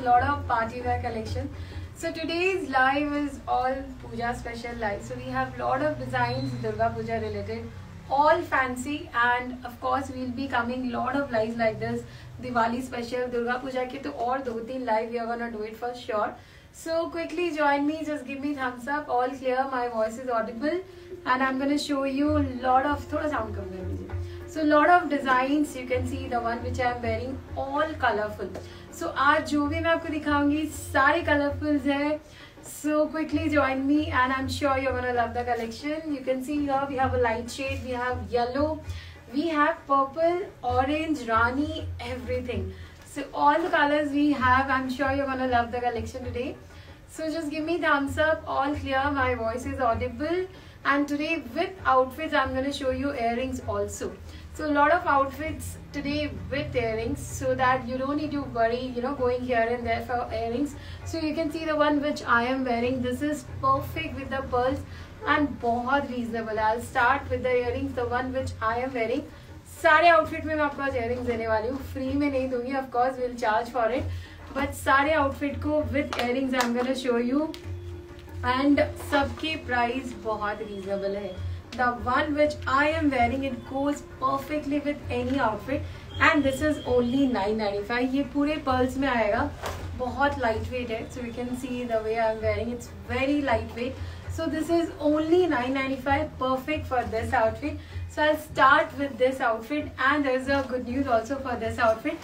lot of party wear collection. So today's live is all Puja special live. So we have lot of designs Durga Puja related, all fancy, and of course we'll be coming lot of lives like this Diwali special, Durga Puja ke to aur 2-3 live we are gonna do it for sure. So quickly join me, just give me thumbs up, all clear, my voice is audible, and I'm gonna show you lot of thoda sound kam kar lijiye. So lot of designs, you can see the one which I am wearing, all colorful. So आज जो भी मैं आपको दिखाऊंगी सारे colorfuls है. So quickly join me and I'm sure you're gonna love the collection. You can see here we have a light shade, we have yellow, we have purple, orange, rani, everything. So all the colors we have, I'm sure you're gonna love the collection today. So just give me thumbs up, all clear, my voice is audible. And today with outfits, I'm gonna show you earrings also. So a lot of outfits today with earrings, so that you don't need to worry, going here and there for earrings. So you can see the one which I am wearing. This is perfect with the pearls and बहुत reasonable. I'll start with the earrings, the one which I am wearing. सारे outfit में मैं आपको आज earrings देने वाली हूँ, free में नहीं दूंगी. Of course we'll charge for it, but सारे outfit को with earrings I'm gonna show you, and सबके price बहुत reasonable है. The one which I am wearing, it goes perfectly with any outfit, and this is only 995. ये पूरे pearls में आएगा, बहुत lightweight है. So you can see the way I am wearing, it's very lightweight. So this is only 995, perfect for this outfit. So I'll start with this outfit, and there's a good news also for this outfit.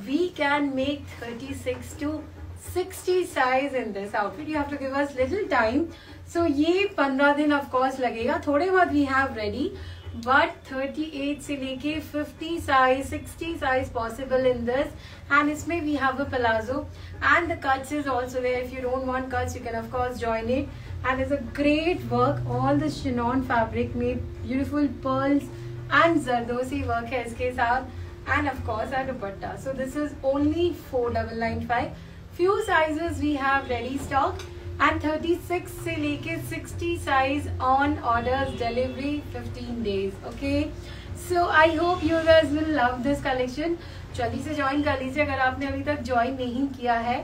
We can make 36 to 60 size in this outfit. You have to give us little time. So ये 15 दिन of course लगेगा, थोड़े बहुत we have ready, but 38 से लेके 50 size, 60 size possible in this. And इसमें we have a palazzo, and the cuts is also there. If you don't want cuts, you can of course join it. And it's a great work, all the chignon fabric में beautiful pearls and zardosi work है इसके साथ, and of course our dupatta. So this is only 4995. Few sizes we have ready stock, and 36 से लेके 60 size on orders, delivery 15 days. Okay, so I hope you guys will love this collection. जल्दी से join कर लीजिए अगर आपने अभी तक ज्वाइन नहीं किया है.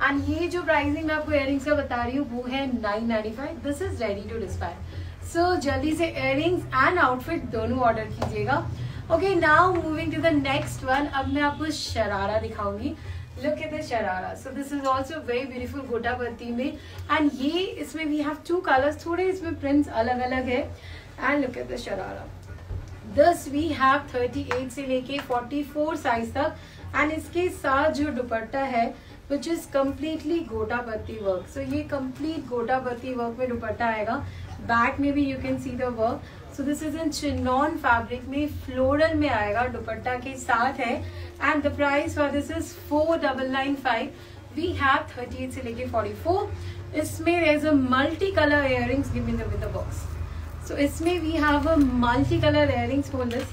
एंड ये जो प्राइसिंग मैं आपको इयरिंग्स का बता रही हूँ वो है 995. This is ready to dispatch. So जल्दी से इयरिंग्स एंड आउटफिट दोनों ऑर्डर कीजिएगा. Okay, now moving to the next one. अब मैं आपको शरारा दिखाऊंगी. Look at the sharara. So this is also very beautiful गोटा पत्ती में, and ये इसमें we have two colors. थोड़े इसमें prints अलग अलग है. And look at the sharara. This we have 38 से लेके 44 साइज तक, and इसके साथ जो दुपट्टा है which is completely गोटा पत्ती वर्क. So ये complete गोटा पत्ती वर्क में दुपट्टा आएगा. बैक में भी you can see the work. So this is in chignon fabric में floral में आएगा, दुपट्टा के साथ है. And the price for this is 4995. We have 38 से लेके 44. इसमें there is a multi-color earrings. Give me the box. So इसमें we have a multi-color earrings for this.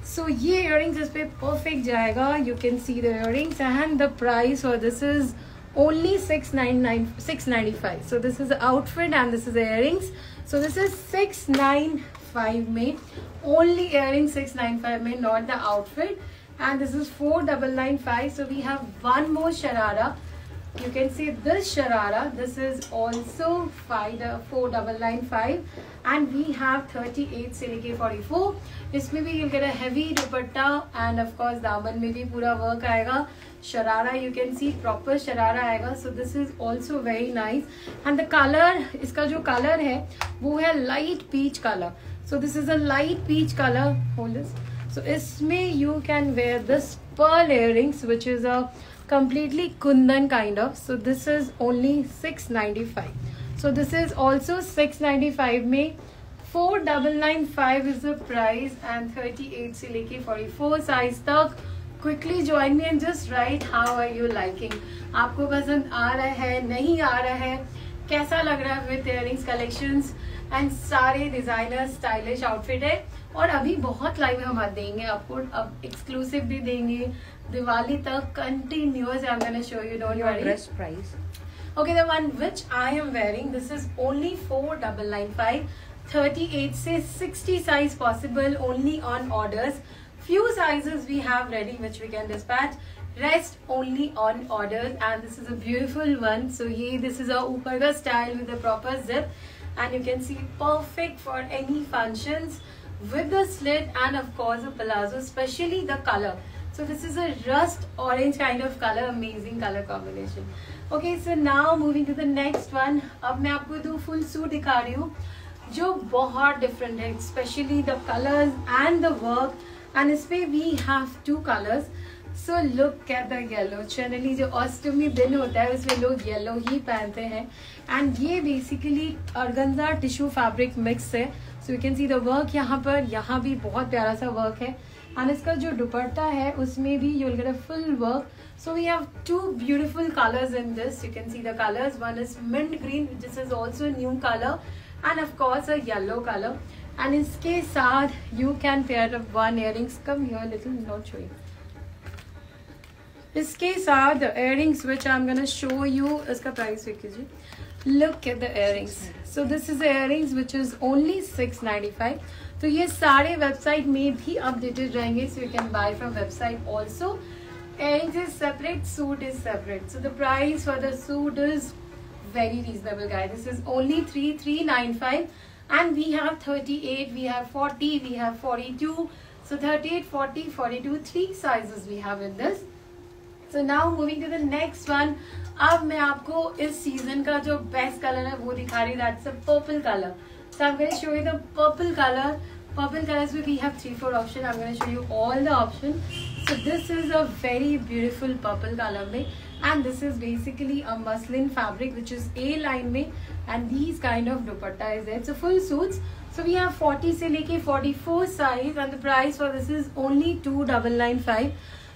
So ये earrings इस पे perfect जाएगा. You can see the earrings, and the price for this is only 695. So this is the outfit and this is the earrings. So this is 695 में, only earrings 695 में, not the outfit. And this is 4995. So we have one more sharara. You can see this sharara. This is also 4995, and we have 38 से लेके 44. इसमें भी you'll get a heavy dupatta, and of course दामन में भी पूरा work आएगा. Sharara you can see proper sharara आएगा. So this is also very nice, and the color, इसका जो color है वो है light peach color. So this is a light peach color. Hold this. So इसमें you can wear this pearl earrings, which is a completely kundan kind of. So this is only 695. So this is also 695 में. 4995 is the price, and 38 से लेके 44 size तक. Quickly join me and just write how are you liking. आपको पसंद आ रहा है, नहीं आ रहा है, कैसा लग रहा है with earrings collections, and सारे डिजाइनर स्टाइलिश आउटफिट है. और अभी बहुत लाइव हम देंगे आपको, अब एक्सक्लूसिव भी देंगे दिवाली तक continuous. I am gonna show you, don't worry. Dress price. Okay, the one which I am wearing, this is only 4995. 38 से 60 size possible, only on orders. Few sizes we have ready which we can dispatch. rest only on orders. And this is a beautiful one. So this is a ऊपर का style with a proper zip, and you can see perfect for any functions with the slit, and of course a palazzo, especially the color. So this is a rust orange kind of color, amazing color combination. Okay, so now moving to the next one. अब मैं आपको दो full suit दिखा रही हूँ जो बहुत different है, especially the colors and the work. And इसमें we have two colors. So look at the yellow. Generally जो अष्टमी दिन होता है उसमें लोग yellow ही पहनते हैं. And ये basically organza tissue fabric mix है. So you can see the work यहाँ भी बहुत प्यारा सा work है. And इसका जो दुपट्टा है उसमें भी you'll get a full work. So we have two beautiful colors in this. You can see the colors. One is mint green, which is also a new color, and of course a yellow color. And इसके साथ you can pair up one earrings. Come here a little, not showing. इसके साथ the earrings which I'm gonna show you. इसका price देख लीजिए. Look at the earrings. So this is the earrings which is only 695. तो ये सारे website में भी अपडेटेड रहेंगे. So you can buy from website also. Earrings is separate, suit is separate. So the price for the suit is very reasonable, guys. This is only 3395, and we have 38, we have 40, we have 42. So 38, 40, 42, three sizes we have in this. So now moving to the next one. अब मैं आपको इस season का जो best colour है वो दिखा रही हूँ. That's a purple color. So I'm going to show you the purple color. Purple colors में we have 3-4 options. I'm going to show you all the options. So this is a very beautiful purple color में, and this is basically a muslin fabric which is A line में, and these kind of dupatta is there. It's a full suits. So we have 40 से लेके 44 size, and the price for this is only 2995.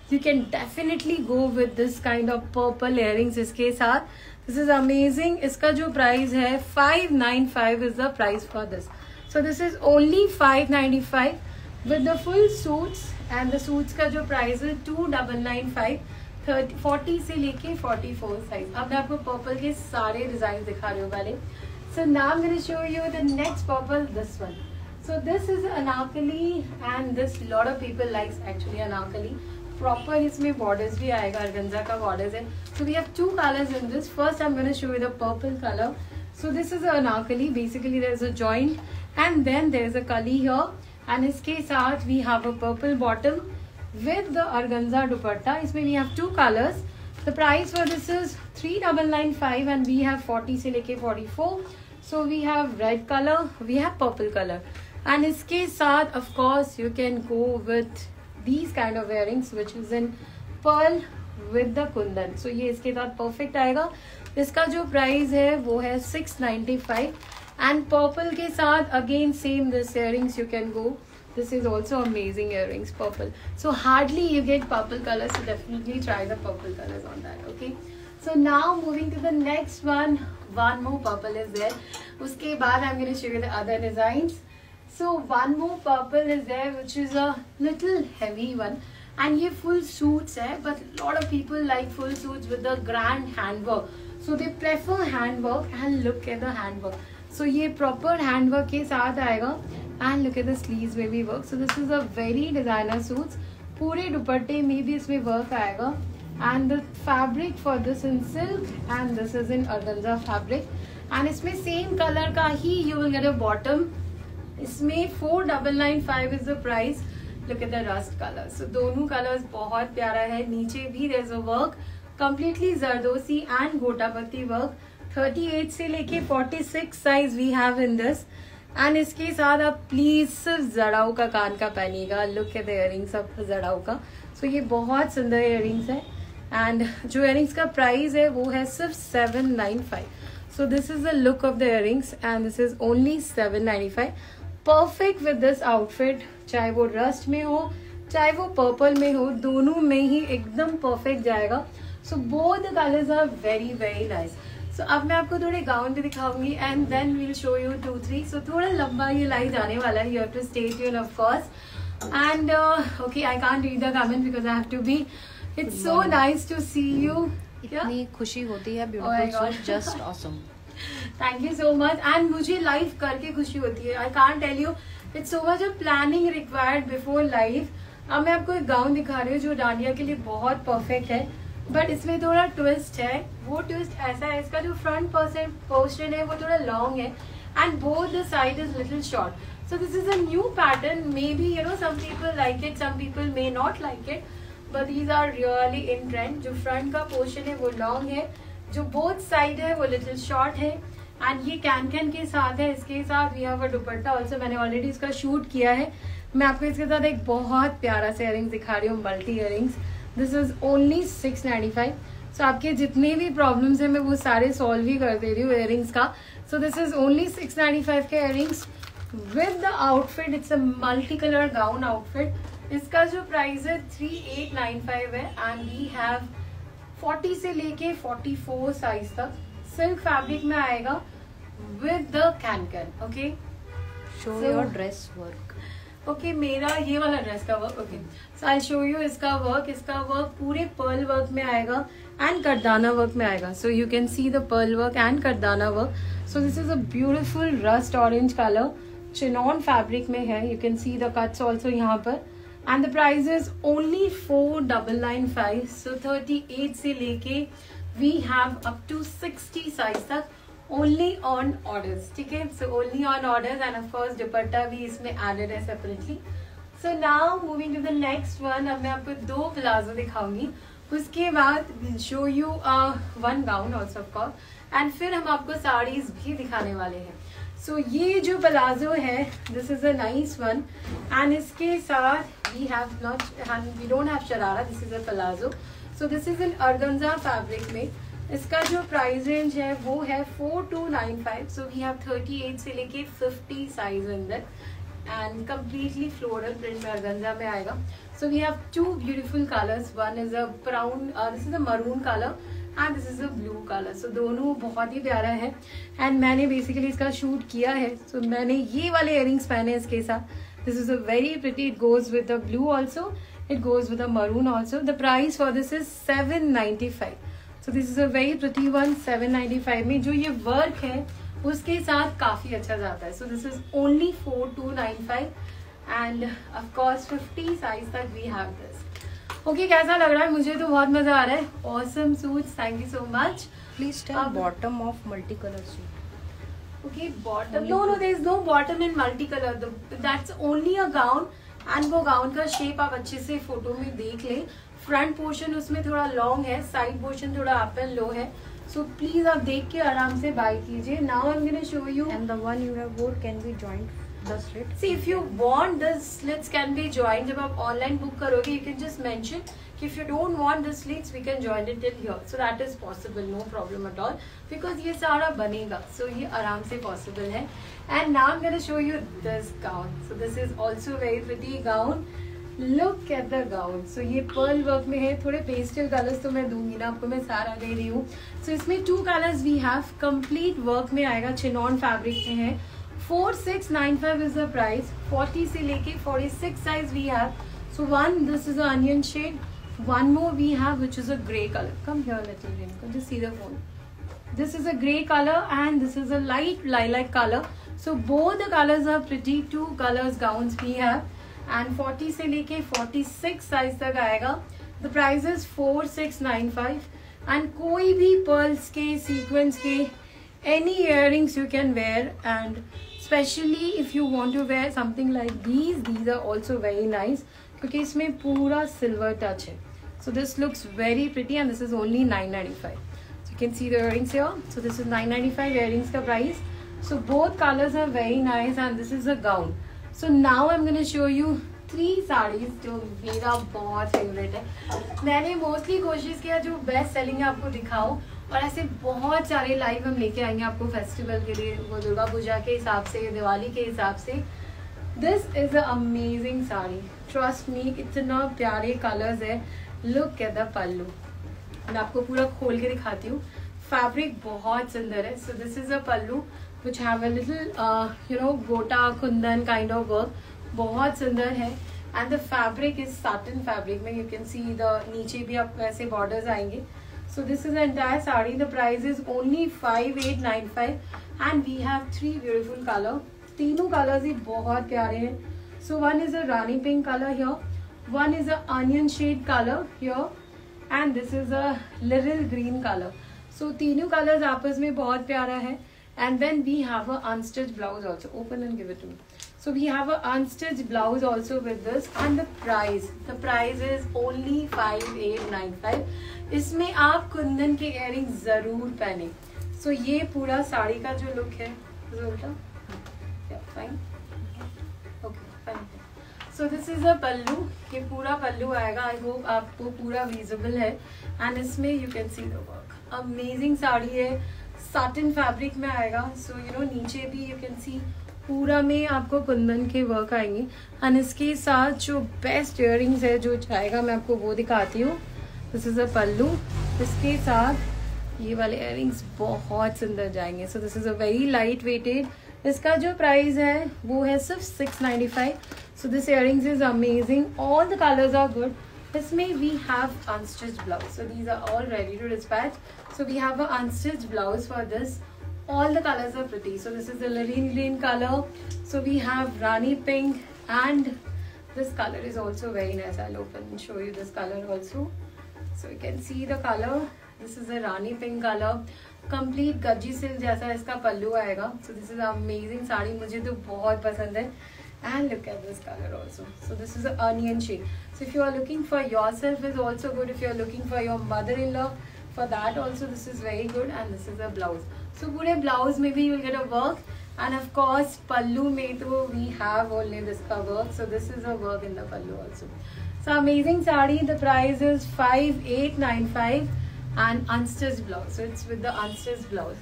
You can definitely go with this kind of purple earrings इसके साथ. This is amazing. इसका जो price है 595 is the price for this. So this is only 595 with the full suits, and the suits का जो price है 2995. 40 से लेके 44 size. अब मैं आपको purple के सारे designs दिखा रही हूँ पहले. So now I'm going to show you the next purple, this one. So this is anarkali, and this lot of people likes actually anarkali. Proper इसमें borders भी आएगा, organza का borders है. So we have two colors in this. First I'm going to show you the purple color. So this is an anarkali. Basically there is a joint, and then there is a kali here, and इसके साथ we have a purple bottom with the organza dupatta. इसमें we have two colors. The price for this is 3995, and we have 40 से लेके 44. So we have red color, we have purple color, and इसके साथ of course you can go with these kind of earrings which is in pearl with the kundan. So ये इसके साथ perfect आएगा. इसका जो price है वो है 695, and purple के साथ again same this earrings you can go. This is also amazing earrings, purple. So hardly you get purple colors, so definitely try the purple colors on that. Okay. So now moving to the next one. One more purple is there. उसके बाद I'm going to show you the other designs. So one more purple is there which is a little heavy one, and ये full suits है, but lot of people like full suits with the grand handwork. So they prefer handwork, and look at the handwork. So ये proper handwork के साथ आएगा, and look at the sleeves में भी work. So this is a very designer suits. पूरे दुपट्टे में भी इसमें work आएगा, and the fabric for this in silk, and this is in organza fabric, and इसमें same color का ही you will get a bottom. इसमें 4995 is the price. Look at the rust color. So दोनों colors बहुत प्यारा है. नीचे भी there is a work completely zardosi and gota patti work. 38 से लेके 46 size we have in this. And इसके साथ आप प्लीज सिर्फ जड़ाऊ का कान का पहनिएगा. Look at the earrings of जड़ाऊ का. So ये बहुत सुंदर earrings है, and जो earrings का price है वो है सिर्फ 795. So this is the look of the earrings, and this is only 795. Perfect with this outfit, चाहे वो रस्ट में हो चाहे वो पर्पल में हो, दोनों में ही एकदम परफेक्ट जाएगा. So both the colours are very very nice. So अब मैं आपको थोड़े गाउन भी दिखाऊंगी, and then we'll show you 2-3. So थोड़ा लंबा ये लाइव जाने वाला है. You have to stay tune of course. And okay, I can't read the comment because I have to be. It's so nice to see you. इतनी खुशी होती है. Beautiful, just awesome. Thank you so much. And मुझे live करके खुशी होती है. I can't tell you, it's so much of planning required before live. अब मैं आपको एक गाउन दिखा रही हूँ जो डांडिया के लिए बहुत परफेक्ट है, बट इसमें थोड़ा ट्विस्ट है। वो ट्विस्ट ऐसा है, इसका जो फ्रंट पोर्शन है वो थोड़ा लॉन्ग है and both the side is little short. So this is a new pattern. Maybe some people like it, some people may not like it, but these are really in trend. जो front का portion है वो long है, जो both side है वो little short है, and ये कैन के साथ है. इसके साथ we have a dupatta also. मैंने already इसका shoot किया है. मैं आपको इसके साथ एक बहुत प्यारा से इयरिंग्स दिखा रही हूँ, multi earrings. This is only 695. सो आपके जितने भी प्रॉब्लम्स है मैं वो सारे सॉल्व ही कर दे रही हूँ इयरिंग्स का. सो दिस इज ओनली 695 के earrings with the outfit. It's a multicolor gown outfit. इसका जो प्राइस है 3895 है and we have 40 से लेके 44 साइज तक सिल्क फैब्रिक में आएगा with the can. Okay, show your dress work. Okay, मेरा ये वाला ड्रेस का work. Okay, so I show you इसका वर्क. इसका वर्क पूरे पर्ल वर्क में आएगा एंड करदाना वर्क में आएगा. So you can see the pearl work and kardana work. So this is a beautiful rust orange colour, chiffon fabric में है. You can see the cuts also यहाँ पर. And the price is only 4995. सो 38 से लेके we have up to 60 size तक only on orders. ठीक है, so only on orders and of course dupatta भी इसमें एडेड है separately. So now moving to the next one. अब मैं आपको 2 प्लाजो दिखाऊंगी, उसके बाद show you 1 gown also of course, and फिर हम आपको साड़ीज भी दिखाने वाले हैं. सो ये जो प्लाजो है this is a nice one and इसके साथ we don't have sharara. This is a palazzo. So this is in organza fabric में. इसका जो प्राइस रेंज है वो है 4295. सो वी हैव 38 से लेके 50 size in that and completely floral print में ऑर्गेन्जा में आएगा. So we have 2 beautiful colours. One is a brown, this is a maroon colour and this is a blue colour. So दोनों बहुत ही प्यारा है and मैंने बेसिकली इसका shoot किया है. सो मैंने ये वाले इयरिंग्स पहने इसके साथ. This is a very pretty. It goes with the blue also, it goes with the maroon also. The price for this is 795. So this is a very pretty one. 795 में जो ये वर्क है उसके साथ काफी अच्छा जाता है. सो this is only 4295 and of course 50 size तक वी हैव दिस. ओके, कैसा लग रहा है? मुझे तो बहुत मजा आ रहा है. Awesome suits, thank you so much. Please tell bottom of multicolor suit. Okay, bottom. No, there is no bottom in multicolor. That's only a gown. And वो गाउन का शेप आप अच्छे से फोटो में देख लें. फ्रंट पोर्शन उसमें थोड़ा लॉन्ग है, साइड पोर्शन थोड़ा अप एंड लो है. सो प्लीज आप देख के आराम से बाय कीजिए. Now I am gonna show you. And the one you have wore can be joined the slit. See, if you want, the slits can be joined. जब आप online book करोगे you can just mention कि if you don't want the slits we can join it till here. So that is possible, no problem at all, because ये सारा बनेगा. So ये आराम से possible है. And now I'm gonna show you this gown. So this is also very pretty gown. Look at the gown. So ये pearl work में है. थोड़े pastel colors तो मैं दूंगी ना आपको, मैं सारा दे रही हूँ. So इसमें 2 colors we have. Complete work में आएगा, chinon fabric में है. 4695 is the price. 40 से लेके 46 size we have. So one, this is an onion shade. One more we have, which is a grey color. Come here, little Rinko, just see the phone. This is a grey color and this is a light lilac color. So both the colors are pretty. 2 colors gowns we have. And 40 से लेके 46 size तक आएगा. The price is 4695. And कोई भी pearls के, sequins के, any earrings you can wear. And especially if you want to wear something like these are also very nice क्योंकि इसमें पूरा silver touch है. So this looks very pretty and this is only 995. So you can see the earrings here. So this is 995 earrings का price. So both colors are very nice and this is a gown. So now I'm going to show you 3 sarees जो मेरा बहुत favorite है. मैंने mostly कोशिश किया जो best selling है आपको दिखाऊं, और ऐसे बहुत सारे लाइव हम लेके आएंगे आपको फेस्टिवल के लिए, वो दुर्गा पूजा के हिसाब से, दिवाली के हिसाब से. This is a amazing sari, trust me. इतना प्यारे कलर्स है. लुक एट द पल्लू. मैं आपको पूरा खोल के दिखाती हूँ. फैब्रिक बहुत सुंदर है. सो this is a pallu which have a little गोटा कुंदन काइंड ऑफ वर्क. बहुत सुंदर है. And the fabric is satin fabric में. यू कैन सी द नीचे भी आपको ऐसे बॉर्डर्स आएंगे. So this is the entire saree. The price is only 5895 and we have 3 beautiful color. तीनों colors ही बहुत प्यारे हैं. So one is a rani pink color here, one is a onion shade color here, and this is a little green color. So तीनों colors आपस में बहुत प्यारा है. And then we have a unstitched blouse also. Open and give it to me. So we have a unstitched blouse also with this. And the price is only 5895. इसमें आप कुंदन के earrings जरूर पहने. So ये पूरा साड़ी का जो look है, yeah, fine. Okay, fine. So this is a pallu. ये पूरा पल्लू आएगा. I hope आपको पूरा visible है. And इसमें you can see the work. Amazing sari है. साटिन फैब्रिक में आएगा. सो नीचे भी यू कैन सी पूरा में आपको कुंदन के वर्क आएंगे. एंड इसके साथ जो बेस्ट इयररिंग्स है जो जाएगा मैं आपको वो दिखाती हूँ. This is a pallu. इसके साथ ये वाले इयररिंग्स बहुत सुंदर जाएंगे. So this is a very light weighted. इसका जो प्राइस है वो है सिर्फ 695. So this earrings is amazing. All the colours are good. इसमें we have unstitched blouse. So these are all ready to dispatch. So we have a unstitched blouse for this. All the colors are pretty. So this is the Lorraine green color. So we have Rani pink, and this color is also very nice. I'll open and show you this color also. So you can see the color. This is a Rani pink color. Complete Gajji silk जैसा इसका पल्लू आएगा. So this is amazing sari. मुझे तो बहुत पसंद है. And look at this color also. So this is an onion shade. So if you are looking for yourself, is also good. If you are looking for your mother-in-law, for that also this is very good. And this is a blouse. So पूरे blouse में भी you will get a work. And of course pallu में तो we have only this का work. So this is a work in the pallu also. So amazing sari. The price is 5895 and unstitched blouse. So it's with the unstitched blouse.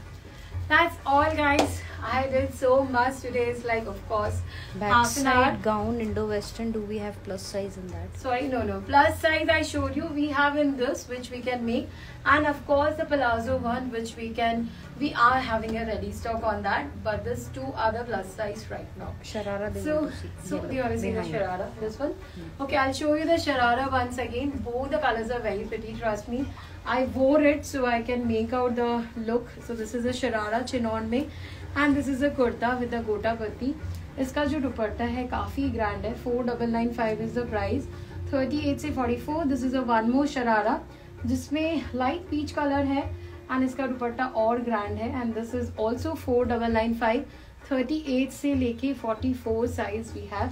That's all, guys. I did so much today. It's like, of course, backside gown Indo-Western. Do we have plus size in that? Sorry, no. Plus size I showed you. We have in this, which we can make, and of course the palazzo one, which we are having a ready stock on that. But there's two other plus size right now. Sharara. So you want to see the sharara? This one. Okay, I'll show you the sharara once again. Both the colors are very pretty. Trust me. I wore it so I can make out the look. So this is a sharara chinon में, and this is a kurta with the gota patti. इसका जो दुपट्टा है काफी grand है. 4995 is the price. 38 से 44. This is a one more sharara जिसमें light peach colour है, and इसका दुपट्टा और ग्रैंड है. And this is also 4995. 38 से लेके 44 size we have.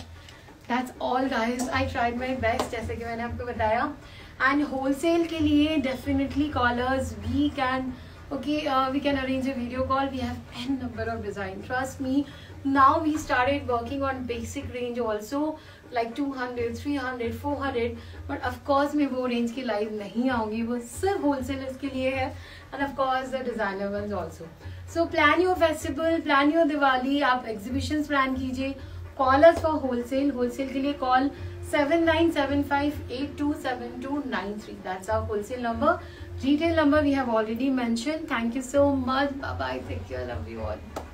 That's all guys. I tried my best जैसे कि मैंने आपको बताया. एंड होलसेल के लिए definitely callers we can we can arrange a video call. We have n number of design. Trust me. Now we started working on basic range also, like 200, 300, 400. But of course मैं वो range की live नहीं आऊँगी. वो सिर्फ wholesalers के लिए है. And of course the designer ones also. So plan your festival, plan your Diwali. आप exhibitions plan कीजिए. Call us for wholesale. Wholesale के लिए call 7975827293. That's our wholesale number. Retail number we have already mentioned. Thank you so much. Bye bye. Take care. Love you all.